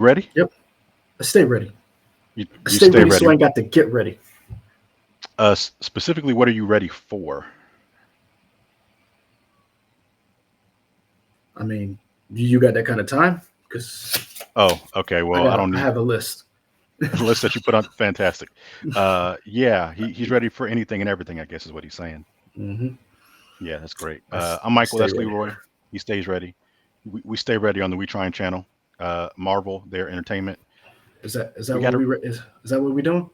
Ready? Yep. I stay ready. I You stay stay ready so ready. I ain't got to get ready. Specifically, what are you ready for? I mean, you got that kind of time? Because Oh, okay. Well, I don't I need have a list. the list that you put on. Fantastic. Yeah, he's ready for anything and everything, I guess is what he's saying. Hmm. Yeah, that's great. I'm Michael. Stay That's ready. Leroy. He stays ready. We stay ready on the We Trying channel. Marvel, their entertainment. Is We that got what to. is that what we doing?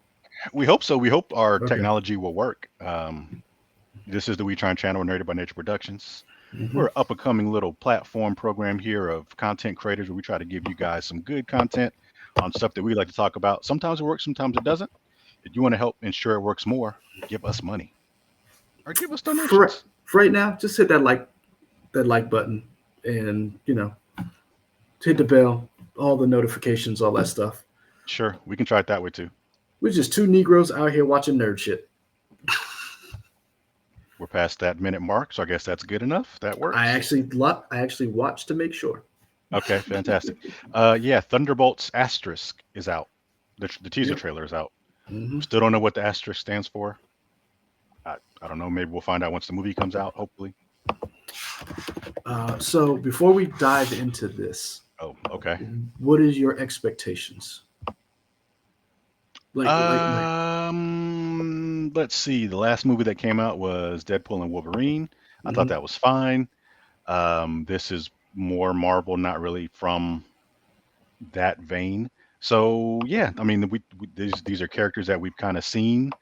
We hope so. We hope our Okay. technology will work. This is the We Trying channel, narrated by Nature Productions. Hmm. We're an up and coming little platform program here of content creators where we try to give you guys some good content on stuff that we like to talk about. Sometimes it works, sometimes it doesn't. If you want to help ensure it works more, give us money or give us For donations. for right now, just hit that like button, and hit the bell, all the notifications, all that stuff. Sure, we can try it that way too. We're just two Negroes out here watching nerd shit. We're past that minute mark, so I guess that's good enough. That works. I actually watched to make sure. Okay, fantastic. Yeah, Thunderbolts asterisk is out. The teaser Yep. trailer is out. Hmm. Still don't know what the asterisk stands for. I don't know. Maybe we'll find out once the movie comes out. Hopefully. So before we dive into this, Oh, okay. what is your expectations? Like. Let's see. The last movie that came out was Deadpool and Wolverine. I thought Hmm. that was fine. This is more Marvel, not really from that vein. So yeah, I mean, these are characters that we've kind of seen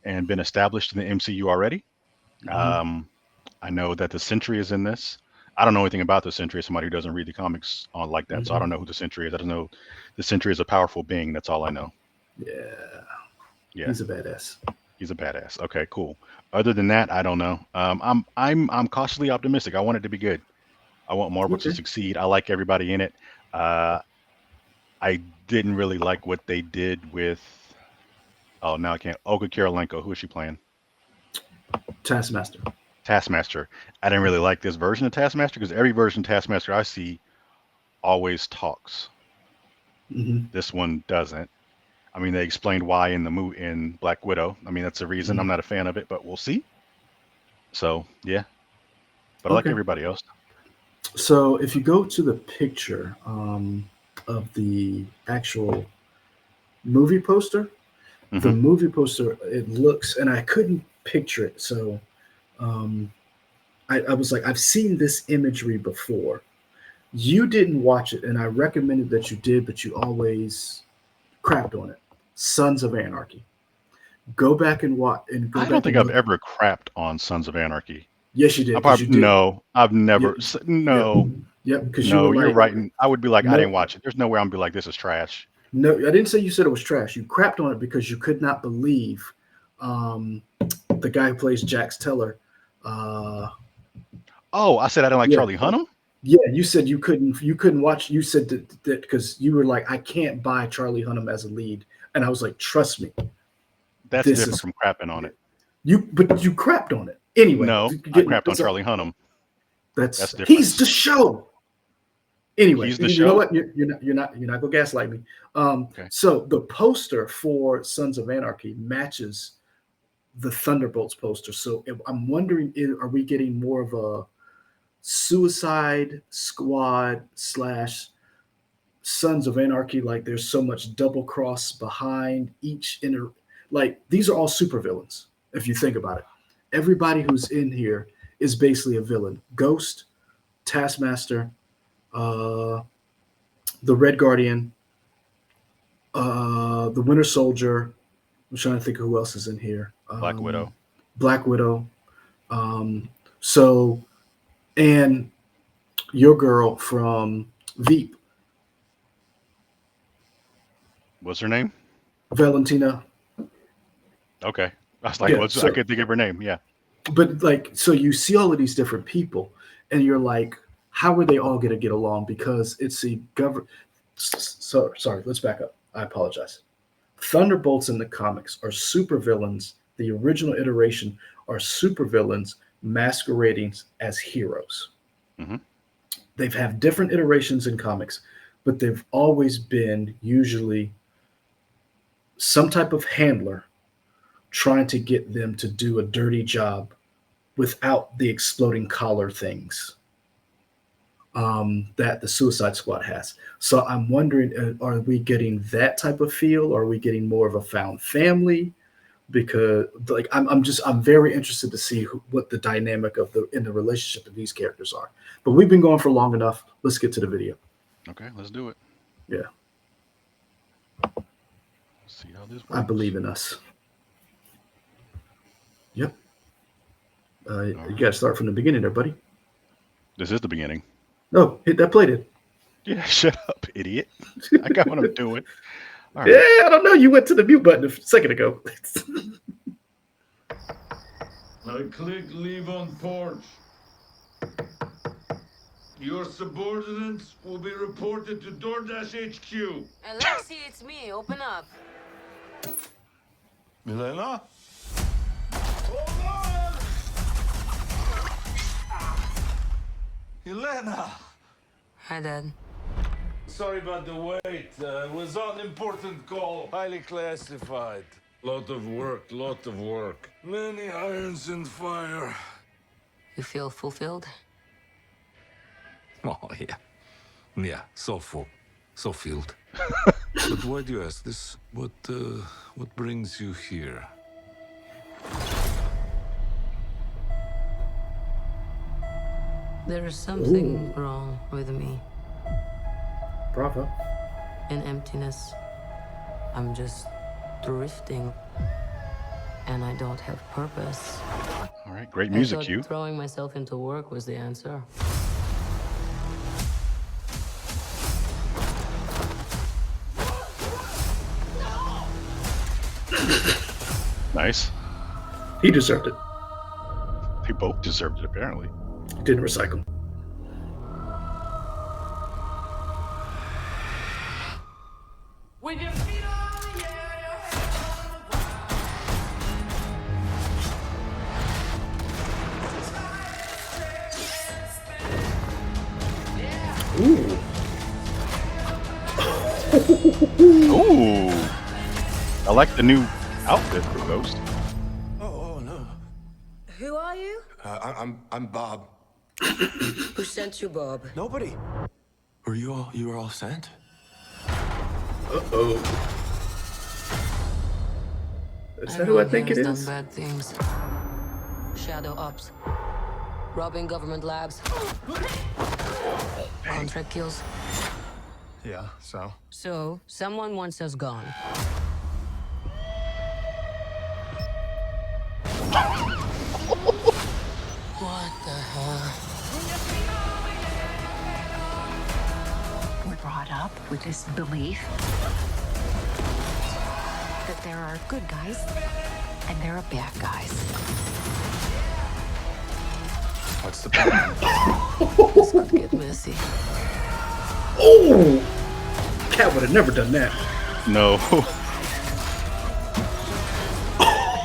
and been established in the MCU already. Hmm. Um, I know that the Sentry is in this. I don't know anything about the Sentry as somebody who doesn't read the comics on like that, so I Hmm. don't know who the Sentry is. I don't know the Sentry is a powerful being. That's all I know. Yeah, Yeah, he's a badass. he's a badass. Okay, cool. Other than that, I don't know. I'm cautiously optimistic. I want it to be good. I want Marvel to Okay. succeed. I like everybody in it. Uh, I didn't really like what they did with. Oh, now I can't. Olga Kurylenko. Who is she playing? Taskmaster. Taskmaster. I didn't really like this version of Taskmaster because every version of Taskmaster I see always talks. Hmm. This one doesn't. I mean, they explained why in the movie in Black Widow. I mean, that's the reason. Hmm. I'm not a fan of it, but we'll see. So yeah, but I like Okay. everybody else. So if you go to the picture of the actual movie poster, Hmm. it looks, and I couldn't picture it. So um, I was like, I've seen this imagery before. You didn't watch it, and I recommended that you did, but you always crapped on it. Sons of Anarchy. Go back and watch, and go I don't back think and I've look. ever crapped on Sons of Anarchy. Yes, you I did, because you probably did. no. I've Yep, never. yep, No, yep. Because you were no. You're like, right. And I would be like, I no, didn't watch it. There's no way I'm gonna be like, this is trash. no. I didn't say you said it was trash. You crapped on it because you could not believe um, the guy who plays Jax Teller. Uh, Oh, I said I didn't like yeah, Charlie Hunnam. yeah. You said you couldn't watch. You said that because you were like, I can't buy Charlie Hunnam as a lead, and I was like, trust me, That's this different is from crapping on it. you. But you crapped on it anyway. No, I crapped on That's Charlie Hunnam. That's different. he's the show. Anyway, He's the you know show. what? You're not gonna gaslight me. Okay. So the poster for Sons of Anarchy matches the Thunderbolts poster. So I'm wondering, are we getting more of a Suicide Squad slash Sons of Anarchy? Like there's so much double cross behind each inner. Like these are all supervillains. If you think about it, everybody who's in here is basically a villain. Ghost, Taskmaster, uh, the Red Guardian, the Winter Soldier. I'm trying to think of who else is in here. Black Widow. Black Widow. So, and your girl from Veep, What's her name? Valentina. Okay. I was like, Yeah. what's? I So, could think of her name. Yeah. but like, so you see all of these different people, and you're like, how are they all going to get along? Because it's a government. So sorry. Let's back up. I apologize. Thunderbolts in the comics are supervillains. The original iteration are supervillains masquerading as heroes. Hmm. They've have different iterations in comics. but they've always been usually some type of handler trying to get them to do a dirty job without the exploding collar things that the Suicide Squad has. So I'm wondering, are we getting that type of feel? Or are we getting more of a found family? Because like I'm very interested to see what the dynamic of the relationship of these characters are. But we've been going for long enough. Let's get to the video. Okay, let's do it. Yeah, See how this I works. believe in us. Yep. All You right. gotta start from the beginning there, buddy. This is the beginning. No, hit that play then. Yeah, shut up, idiot. I got what I'm doing. All Yeah, right. I don't know. You went to the mute button a second ago. I click leave on porch. Your subordinates will be reported to DoorDash HQ. Alexi, it's me. Open up. Milena? Hold on! Elena! Hi, Dad. Sorry about the wait. It was on important call. Highly classified. Lot of work. Many irons in fire. You feel fulfilled? Oh, yeah. Yeah, so full. So filled. But why do you ask this? What brings you here? There is Ooh, something wrong with me. bravo. An emptiness. I'm just drifting. And I don't have purpose. All right. Great I music thought cue. throwing myself into work was the answer. Nice. He deserved it. They both deserved it, apparently. He didn't recycle. With your feet on the air, Ooh. Ooh. I like the new outfit for Ghost. Oh no. Who are you? I'm Bob. Who sent you, Bob? Nobody. You were all sent? Uh-oh. Is that who I Everyone think here it has is? done bad things. Shadow ops. Robbing government labs. Contract kills. Yeah, so? So, someone wants us gone. What the hell? We're brought up with this belief that there are good guys and there are bad guys. What's the problem? This could get messy. Oh! Cat would have never done that. No.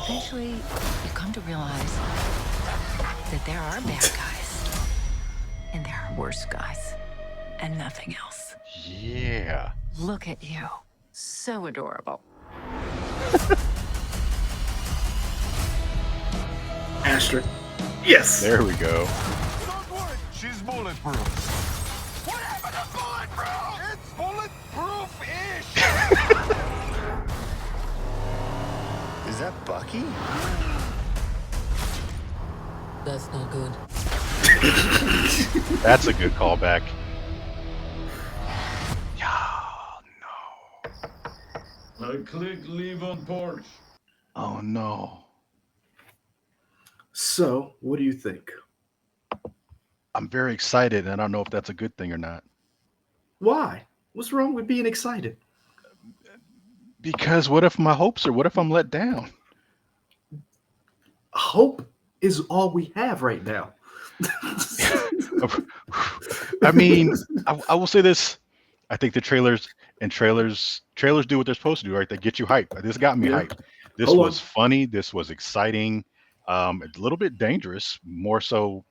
Eventually, you come to realize that there are bad guys and there are worse guys and nothing else. Yeah. Look at you. So adorable. Asterisk. Yes. There we go. Don't worry, she's bulletproof. What happened to bulletproof? It's bulletproof-ish. Is that Bucky? That's not good. That's a good callback. Yeah. No. I click leave on porch. Oh no. So, what do you think? I'm very excited, and I don't know if that's a good thing or not. Why? What's wrong with being excited? Because what if my hopes are? What if I'm let down? Hope is all we have right now. I mean, I will say this. I think the trailers do what they're supposed to do, right? They get you hyped. This got me Yeah. hyped. This Hold was on. funny. This was exciting. A little bit dangerous, more so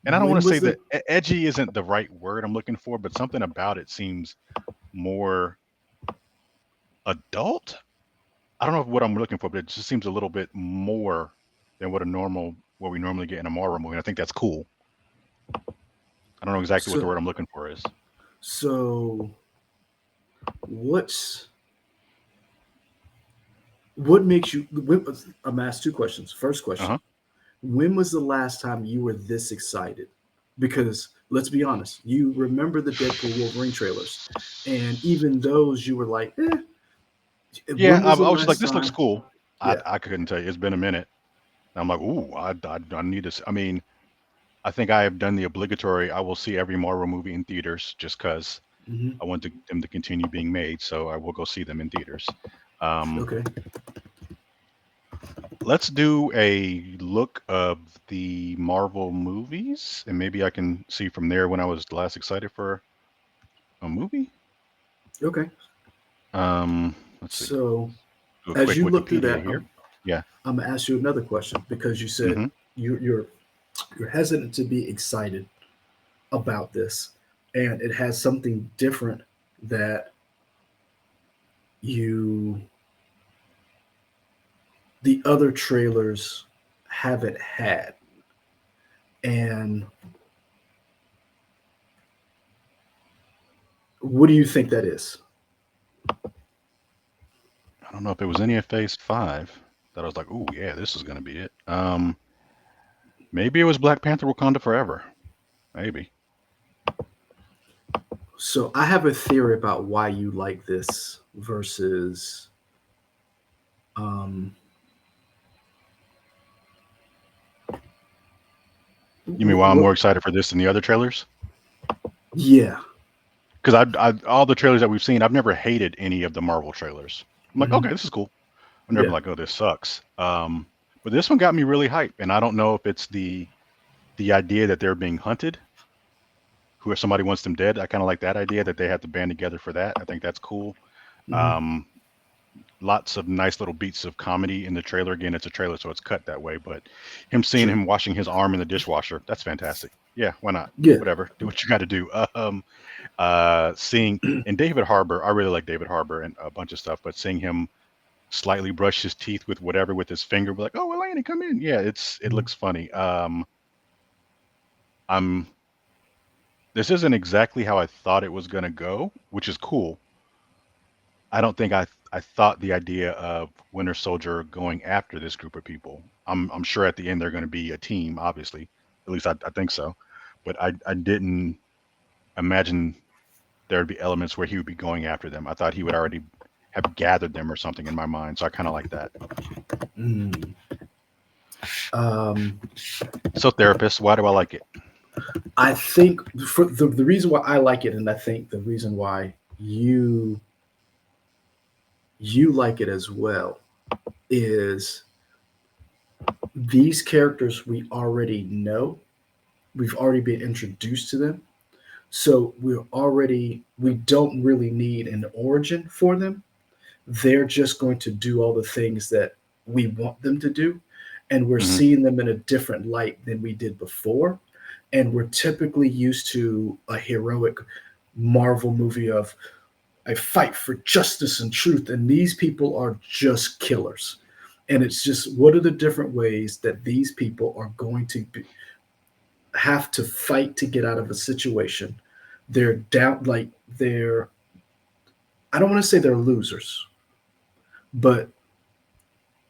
And I don't want When to say was that the edgy isn't the right word I'm looking for, but something about it seems more adult. I don't know what I'm looking for, but it just seems a little bit more than what we normally get in a Marvel movie. And I think that's cool. I don't know exactly what the so word I'm looking for is. so what's what makes you I'm asked two questions. First Uh question: huh. when was the last time you were this excited? Because let's be honest, you remember the Deadpool Wolverine trailers, and even those you were like, Yeah, when I, was the I was just like, last this looks time? cool. I Yeah. I couldn't tell you. It's been a minute. I'm like, ooh, I need to. I mean, I think I have done the obligatory. I will see every Marvel movie in theaters just because Hmm. I want them to continue being made. So I will go see them in theaters. Um, Okay. let's do a look of the Marvel movies, and maybe I can see from there when I was last excited for a movie. Okay. Let's see. So Do a as quick you look through Wikipedia that, here. Yeah. I'm gonna ask you another question because you said Hmm. you're you're hesitant to be excited about this, and it has something different that you the other trailers haven't had. And what do you think that is? I don't know if it was any of Phase Five that I was like, "Ooh, yeah, this is gonna be it." Maybe it was Black Panther: Wakanda Forever. Maybe. So I have a theory about why you like this versus um You mean why I'm what more excited for this than the other trailers? yeah. Because all the trailers that we've seen, I've never hated any of the Marvel trailers. I'm like, Hmm. okay, this is cool. I've never been Yeah. like, oh, this sucks. But this one got me really hyped, and I don't know if it's the idea that they're being hunted, who if somebody wants them dead. I kind of like that idea that they have to band together for that. I think that's cool. Hmm. Um, lots of nice little beats of comedy in the trailer. Again, it's a trailer, so it's cut that way. But seeing Sure. him washing his arm in the dishwasher, that's fantastic. Yeah, why not? Yeah. Whatever, do what you got to do. Seeing and David Harbour, I really like David Harbour and a bunch of stuff, but seeing him slightly brush his teeth with whatever with his finger, be like, "Oh, Eleni, come in." Yeah, it Mhm. looks funny. I'm this isn't exactly how I thought it was gonna go, which is cool. I don't think I thought the idea of Winter Soldier going after this group of people. I'm sure at the end they're going to be a team, obviously. At least I think so. But I didn't imagine there would be elements where he would be going after them. I thought he would already have gathered them or something in my mind. So I kind of like that. Mm. Um, So therapist, why do I like it? I think for the reason why I like it, and I think the reason why you like it as well, is these characters we already know. We've already been introduced to them. So we don't really need an origin for them. They're just going to do all the things that we want them to do. And we're Hmm. seeing them in a different light than we did before. And we're typically used to a heroic Marvel movie of I fight for justice and truth. And these people are just killers. And it's just what are the different ways that these people are going to have to fight to get out of a situation? They're down, like they're, I don't want to say they're losers, but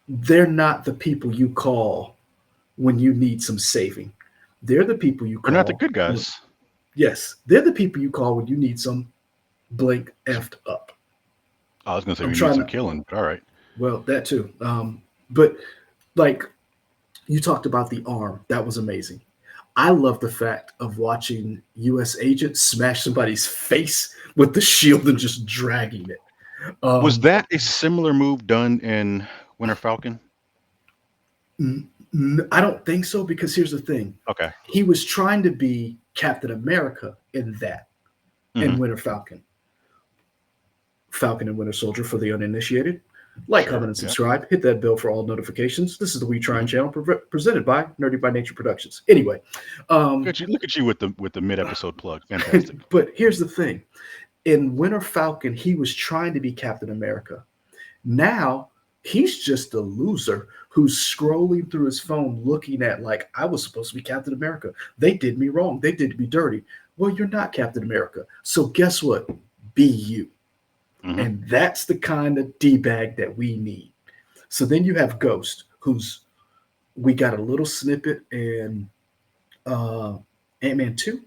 they're not the people you call when you need some saving. They're the people you They're not the call good when, guys. yes, they're the people you call when you need some blank effed up. I was going to say I'm we need trying some to, killing, but all right. well, that too. But like you talked about the arm, that was amazing. I love the fact of watching U.S. agents smash somebody's face with the shield and just dragging it. Was Um, that a similar move done in Winter Falcon? I don't think so because here's the thing: Okay. he was trying to be Captain America in that Hmm. in Winter Falcon, Falcon and Winter Soldier for the uninitiated. Like, Sure. comment, and Yeah. subscribe. Hit that bell for all notifications. This is the We Trine channel presented by Nerdy by Nature Productions. Anyway, um, Look at you with the mid episode plug. Fantastic. but here's the thing: in Winter Falcon, he was trying to be Captain America. Now he's just a loser who's scrolling through his phone looking at, like, I was supposed to be Captain America. They did me wrong. They did me dirty. Well, you're not Captain America. So guess what? Be you. Hmm. And that's the kind of D-bag that we need. So then you have Ghost, who's we got a little snippet in uh, Ant-Man 2.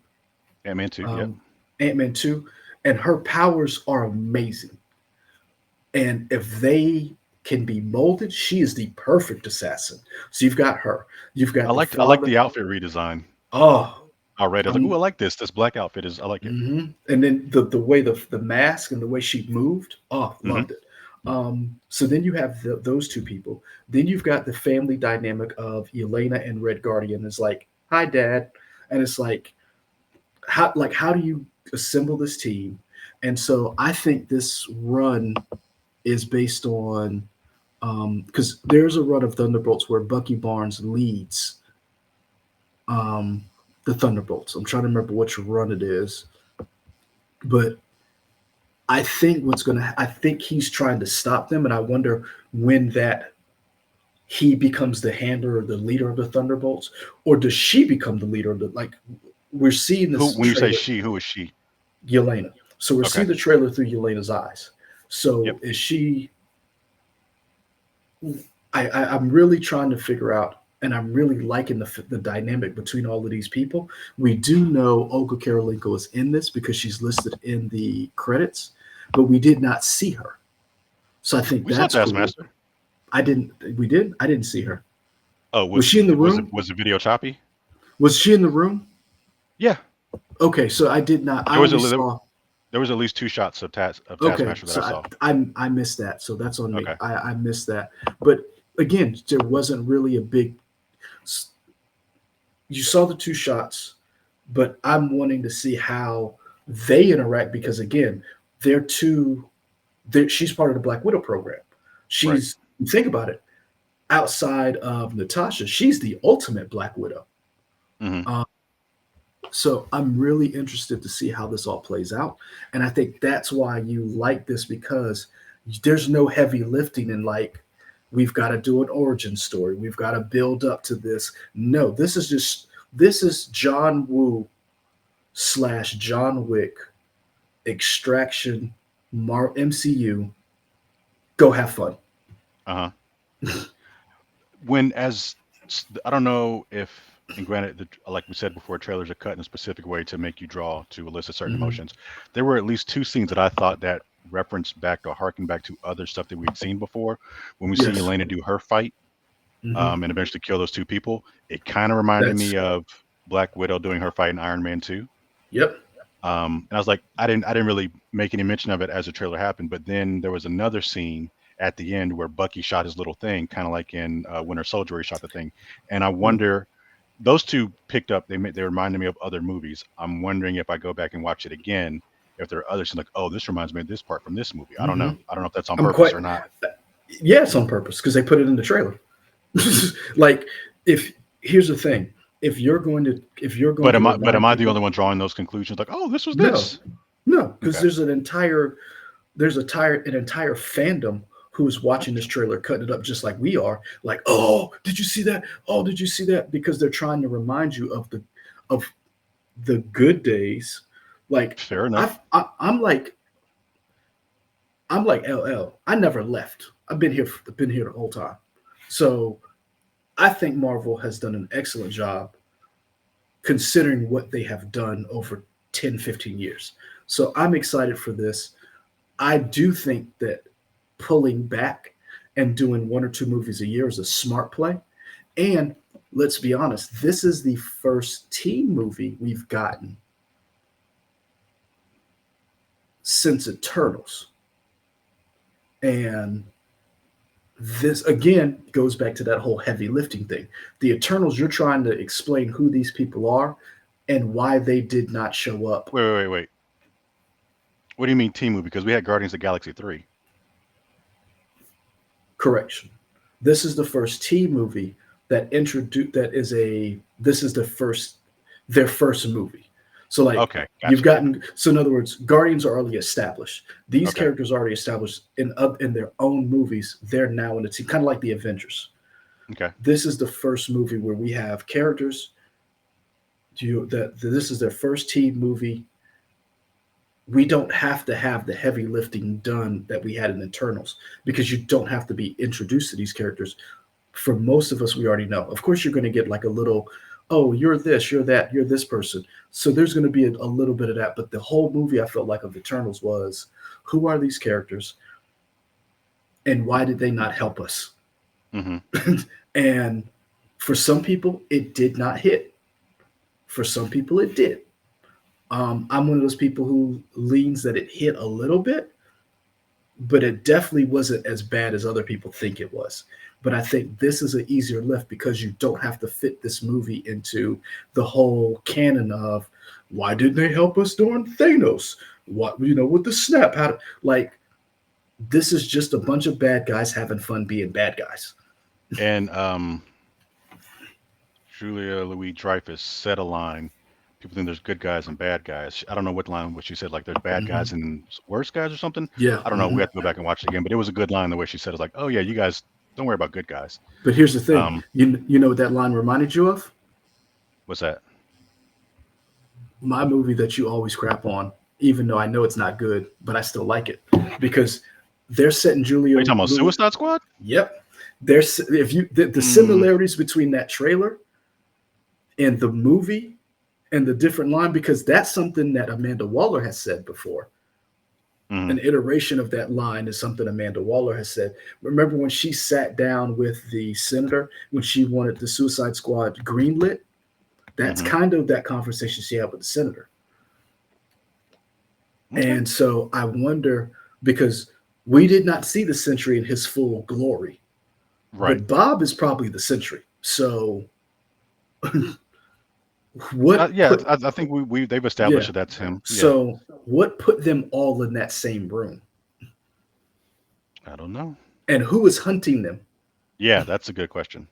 Ant-Man 2. Yep. Um, Ant-Man 2. And her powers are amazing. And if they can be molded, she is the perfect assassin. So you've got her. You've got the I like father. the outfit redesign. Oh, I read. I was like, "Ooh, I I'm. like this. This black outfit is. I like it." And then the way the mask and the way she moved. Oh, Hmm. loved it. So then you have those two people. Then you've got the family dynamic of Elena and Red Guardian. It's like, hi, Dad, and it's how do you assemble this team? And so I think this run is based on because there's a run of Thunderbolts where Bucky Barnes leads um, the Thunderbolts. I'm trying to remember which run it is, but I think he's trying to stop them, and I wonder when that he becomes the handler or the leader of the Thunderbolts, or does she become the leader of the, like, we're seeing Who, this when you say trailer, she, who is she? Yelena. So we're Okay. seeing the trailer through Yelena's eyes. Yep. So is she? I'm really trying to figure out, and I'm really liking the dynamic between all of these people. We do know Olga Kurylenko is in this because she's listed in the credits, but we did not see her. So I think We saw that's cool. Taskmaster. I didn't. We did. I didn't see her. Oh, Was she in the room? was the video choppy? Was she in the room? Yeah. Okay, so I did not. I There was only a saw. there was at least two shots of Okay, Taskmaster that I so saw. I missed that. So that's on me. Okay. I missed that. But again, there wasn't really a big. You saw the two shots, but I'm wanting to see how they interact because again, they're two. She's part of the Black Widow program. Right. Think about it. Outside of Natasha, she's the ultimate Black Widow. Hmm. So I'm really interested to see how this all plays out. And I think that's why you like this because there's no heavy lifting and like, we've got to do an origin story. We've got to build up to this. No, this is John Woo / John Wick extraction MCU. Go have fun. Uh huh. When as I don't know if, and granted, like we said before, trailers are cut in a specific way to make you draw to elicit certain Mm-hmm. emotions. There were at least two scenes that I thought that referenced back or harken back to other stuff that we'd seen before. When we see Yes. Elena do her fight, Mm-hmm. and eventually kill those two people, it kind of reminded That's me of Black Widow doing her fight in Iron Man 2. Yep. And I was like, I didn't really make any mention of it as the trailer happened, but then there was another scene at the end where Bucky shot his little thing, kind of like in Winter Soldier, where he shot the thing. And I wonder, those two picked up. They reminded me of other movies. I'm wondering if I go back and watch it again, if there are others like, oh, this reminds me of this part from this movie. I don't Mm-hmm. know. I don't know if that's on I'm purpose quite or not. Yeah, it's on purpose because they put it in the trailer. Like, if here's the thing, if you're going to But remind am I the people, only one drawing those conclusions? Like, oh, this was no, this. no, because Okay, an entire fandom who's watching this trailer, cutting it up just like we are. Like, oh, did you see that? Oh, did you see that? Because they're trying to remind you of the good days. Like, fair enough. I'm like LL. I never left. I've been here the whole time. So I think Marvel has done an excellent job considering what they have done over 10, 15 years. So I'm excited for this. I do think that pulling back and doing one or two movies a year is a smart play. And let's be honest, this is the first teen movie we've gotten since Eternals. And this again goes back to that whole heavy lifting thing. The Eternals, you're trying to explain who these people are and why they did not show up. Wait. What do you mean team movie? Because we had Guardians of the Galaxy 3. Correction. This is the first T movie that introduced that is a this is the first their first movie. So like Okay, you've gotcha. gotten so in other words, Guardians are already established. These Okay, characters are already established in their own movies. They're now in the team, kind of like the Avengers. okay. This is the first movie where we have characters. That this is their first team movie. We don't have to have the heavy lifting done that we had in Eternals because you don't have to be introduced to these characters. For most of us, we already know. Of course, you're going to get like a little, oh, you're this, you're that, you're this person. So there's going to be a little bit of that. But the whole movie, I felt like of Eternals was, who are these characters and why did they not help us? Hmm. And for some people, it did not hit. For some people, it did. I'm one of those people who leans that it hit a little bit, but it definitely wasn't as bad as other people think it was. But I think this is an easier lift because you don't have to fit this movie into the whole canon of why didn't they help us during Thanos? What with the snap? Like this is just a bunch of bad guys having fun being bad guys. And Julia Louis-Dreyfus said a line. People think there's good guys and bad guys. I don't know what line what she said. Like there's bad Hmm. guys and worse guys or something. Yeah. I don't know. We have to go back and watch it again. But it was a good line. The way she said it was like, "Oh yeah, you guys don't worry about good guys." But here's the thing. Um, You know what that line reminded you of? what's that? My movie that you always crap on, even though I know it's not good, but I still like it because they're setting Are Julia you talking about Louis. Suicide Squad? Yep, there's if you the Mm, similarities between that trailer and the movie and the different line because that's something that Amanda Waller has said before. mm, An iteration of that line is something Amanda Waller has said. Remember when she sat down with the senator when she wanted the Suicide Squad greenlit? That's mm-hmm. kind of that conversation she had with the senator. Okay. And so I wonder because we did not see the Sentry in his full glory, Right. but Bob is probably the Sentry. So what Yeah, put I think we they've established yeah. that that's him. Yeah. So what put them all in that same room? I don't know. And who is hunting them? Yeah, that's a good question.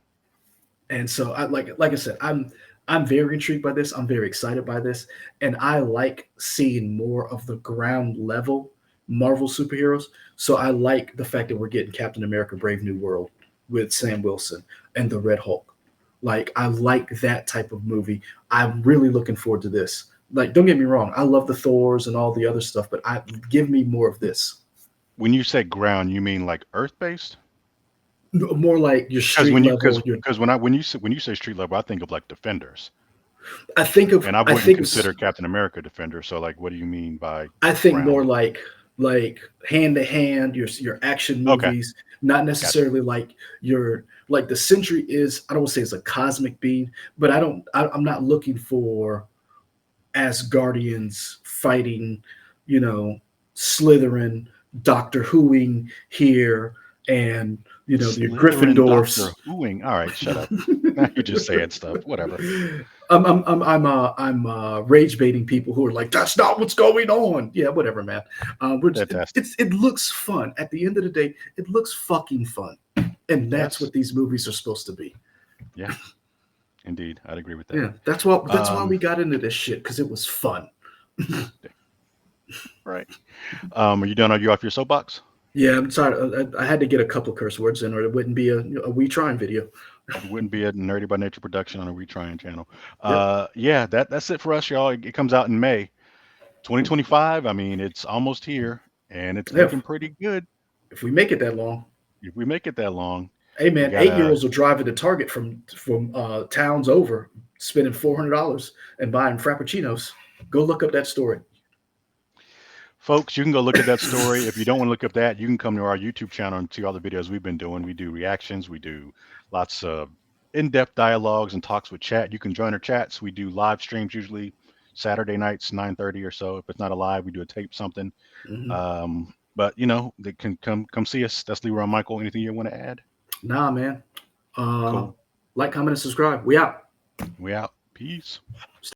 And so I like I said, I'm very intrigued by this. I'm very excited by this. And I like seeing more of the ground level Marvel superheroes. So I like the fact that we're getting Captain America Brave New World with Sam Wilson and the Red Hulk. Like I like that type of movie. I'm really looking forward to this. Like, don't get me wrong, I love the Thors and all the other stuff, but I give me more of this. When you say ground, you mean like earth based? More like your Because street level. Your when you say street level, I think of like defenders, and I I wouldn't think of consider Captain America defender. So like, what do you mean by I think more ground? like hand to hand, your action Okay, movies, not gotcha. necessarily like your like the Sentry is. I don't want to say it's a cosmic being, but I'm not looking for as Guardians fighting, you know, Slytherin, Doctor Whoing here, and your Slytherin Gryffindors. Doctor Whoing. All right, shut up. Now you're just saying stuff. Whatever. I'm rage baiting people who are like, that's not what's going on. Yeah, whatever, man. Fantastic. It looks fun. At the end of the day, it looks fucking fun, and that's Yes. what these movies are supposed to be. Yeah. Indeed, I'd agree with that. Yeah, that's why we Um, got into this shit because it was fun. right. Are you done? Are you off your soapbox? Yeah, I'm sorry. I had to get a couple curse words in, or it wouldn't be a we trying video. It wouldn't be a Nerdy by Nature production on a retrying channel. Yep. Yeah, that's it for us, y'all. It comes out in May 2025. I mean, it's almost here, and it's Yeah, looking pretty good. if we make it that long, If we make it that long, hey we man, got 8 year olds will drive into Target from towns over, spending $400 and buying frappuccinos. Go look up that story. folks. You can go look at that story. If you don't want to look up that, you can come to our YouTube channel and see all the videos we've been doing. We do reactions. We do lots of in-depth dialogues and talks with chat. You can join our chats. We do live streams usually Saturday nights, 9:30 or so. If it's not a live, we do a tape something. Hmm. But they can come see us. That's Leroy Michael. Anything you want to add? Nah, man. Uh, Cool. like, comment, and subscribe. We out. We out. Peace.